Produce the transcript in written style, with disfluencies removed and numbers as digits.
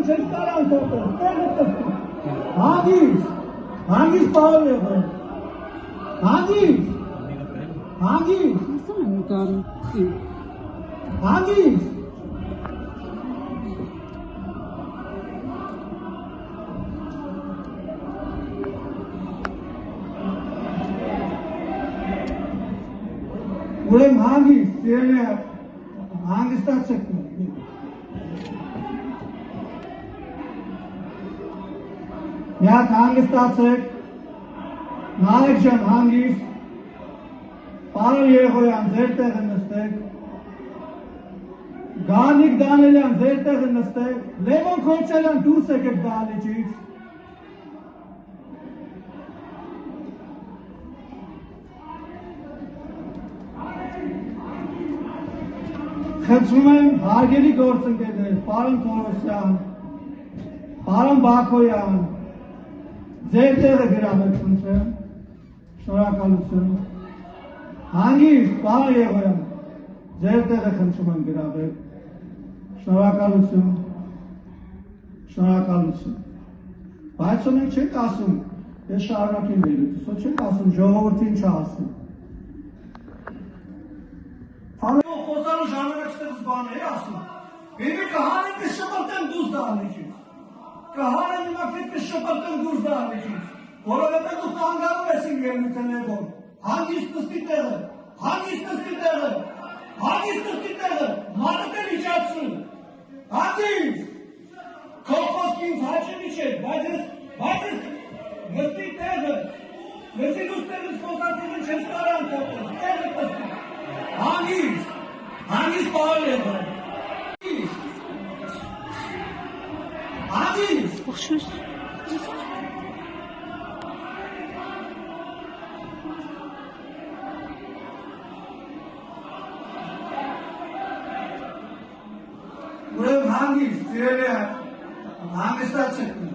չես կարող թողնել, տեղը տստում։ Հանգիստ պարոն եղել։ Հանգիստ։ Ուրեմն հանգիստ, սիրելի հանգստացեք։ Մի հատ հանգստացեք, Նարեկ ջան հանգիստ, պարոն Երեխոյան ձեր տեղը նստեք, Գանիկ Դանելյան ձեր տեղը նստեք, Լևոն Քոչարյան դուրս եկեք դահլիճից։ Խնդրում եմ հարգելի գործընկերներ, պարոն Թորոսյան, պարոն Բաքոյան, ձեր տեղը գրավեք, խնդրեմ, շնորհակալություն։ Հանգիստ, պարոն Երեխոյան, ձեր տեղը խնդրում եմ գրավեք, շնորհակալություն։ Բայց մենք չենք ասում, ես շարունակեմ վերլուծը, չենք ասում, ժողովրդին չասում։ Խոսալու ժամանակ ստեղծ բան է ասում, բևի կհանեմ կս շպրտեմ դուս դահլիճից, կհանեմ հիմա կս շպրտեմ դուս դահլիճից, որովհետև դու կանգարում ես իմ ելույթը Լևոն, հանգիստ նստի տեղը, մանդ էլ իջացրու, հանգիստ, քո խոսքը ինձ հաճելի չէ, բայց ես նստի տեղը, նստի դուս տեղից խոսացին չես կարող թողնել, տեղը տստի, Հանգիստ պարոն եղել։ Հանգիստ։ Ուրեմն հանգիստ, սիրելի հանգստացեք։